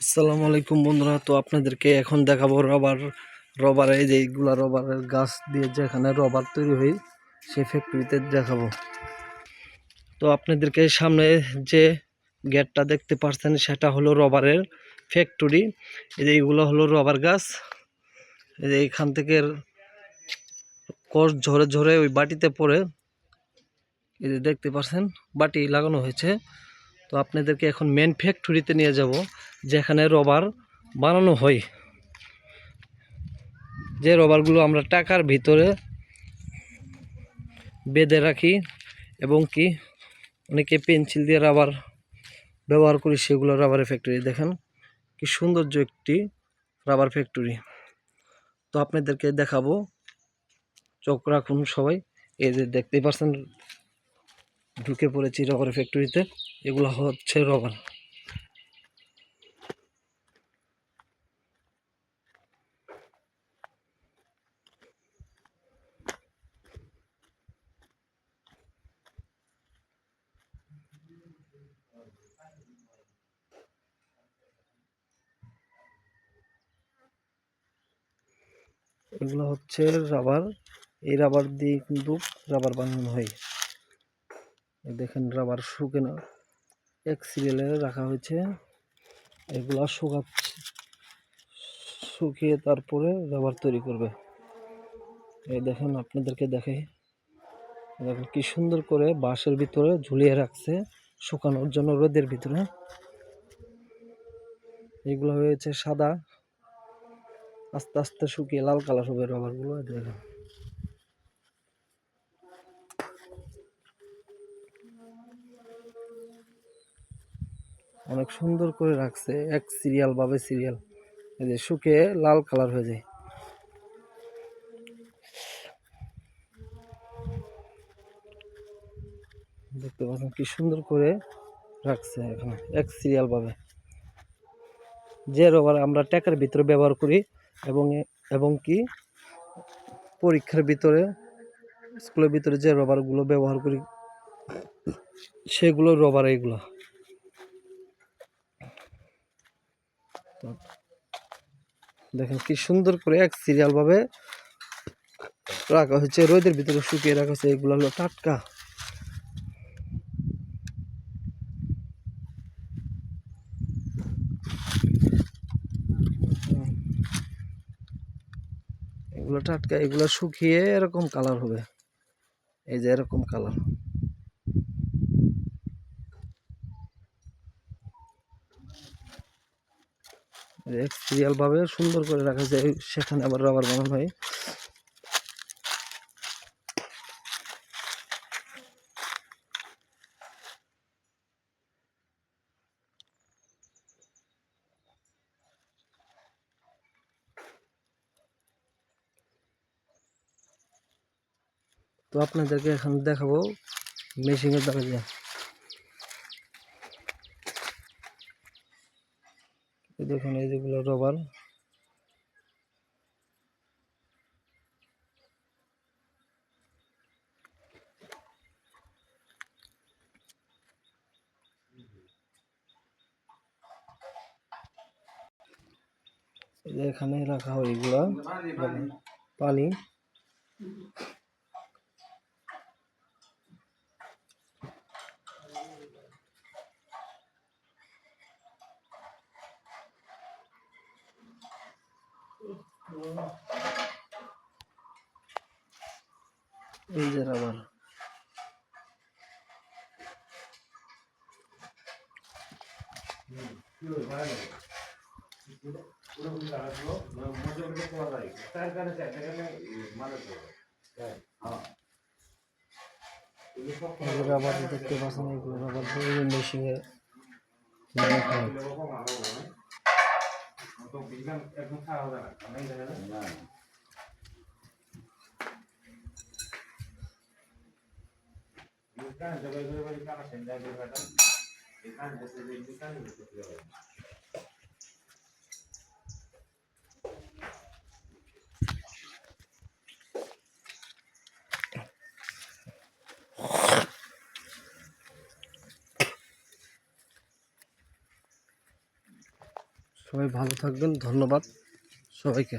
আসসালামু আলাইকুম বন্ধুরা। তো আপনাদেরকে এখন দেখাবো রবারে যেইগুলা রবারের গাছ দিয়ে যেখানে রবার তৈরি হয় সেই ফ্যাক্টরিতে দেখাবো। তো আপনাদেরকে সামনে যে গেটটা দেখতে পাচ্ছেন সেটা হলো রবারের ফ্যাক্টরি। এই যে এইগুলো হলো রবার গাছ। এই যে এইখান থেকে কষ ঝরে ঝরে ওই বাটিতে পড়ে। এই যে দেখতে পাচ্ছেন বাটি লাগানো হয়েছে। তো আপনাদেরকে এখন মেন ফ্যাক্টরিতে নিয়ে যাব যেখানে রবার বানানো হয়। যে রবারগুলো আমরা টাকার ভিতরে বেঁধে রাখি এবং কি অনেকে পেন্সিল দিয়ে রাবার ব্যবহার করি, সেগুলো রাবারের ফ্যাক্টরি। দেখেন কি সৌন্দর্য একটি রাবার ফ্যাক্টরি। তো আপনাদেরকে দেখাবো, চোখ রাখুন সবাই। এই যে দেখতেই পাচ্ছেন ঢুকে পড়েছি রবারের ফ্যাক্টরিতে। এগুলো হচ্ছে রবার। এগুলো হচ্ছে রাবার। এই রাবার দিয়ে কিন্তু রাবার বানানো হয়। দেখেন রাবার শুকানো এক সিরিয়ালে রাখা হয়েছে। এগুলা শুকিয়ে তারপরে রাবার তৈরি করবে। এই দেখেন আপনাদেরকে দেখাই, দেখেন কি সুন্দর করে বাঁশের ভিতরে ঝুলিয়ে রাখছে শুকানোর জন্য রোদের ভিতরে। এগুলো হয়েছে সাদা, আস্তে আস্তে শুকিয়ে লাল কালার হবে রাবার গুলো। দেখেন অনেক সুন্দর করে রাখছে, এক সিরিয়াল ভাবে সিরিয়াল। এই যে শুকিয়ে লাল কালার হয়ে যায়। দেখতে পাচ্ছেন কি সুন্দর করে রাখছে এখানে এক সিরিয়াল ভাবে। যে রবার আমরা ট্যাকের ভিতরে ব্যবহার করি এবং এবং কি পরীক্ষার ভিতরে স্কুলের ভিতরে যে রবারগুলো ব্যবহার করি সেগুলো রবার। এগুলো দেখেন কি সুন্দর করে এক সিরিয়াল ভাবে রাখা হয়েছে, রোদের ভিতরে শুকিয়ে রাখা হয়েছে। এগুলো হলো টাটকা। এগুলো টাটকা, এগুলো শুকিয়ে এরকম কালার হবে। এই যে এরকম কালার। এক সিরিয়াল ভাবে সুন্দর করে রাখা যায়, সেখানে আবার রাবার বানানো হয়। তো আপনাদেরকে এখন দেখাবো মেশিনের দ্বারা দিয়ে। দেখুন এই যেগুলো রবার। এখানে রাখা হয় এগুলা পানি। এই যে রাবার। রাবার দেখতে পাচ্ছেন, এগুলো রাবার মেশিনে সবাই ভালো থাকবেন, ধন্যবাদ সবাইকে।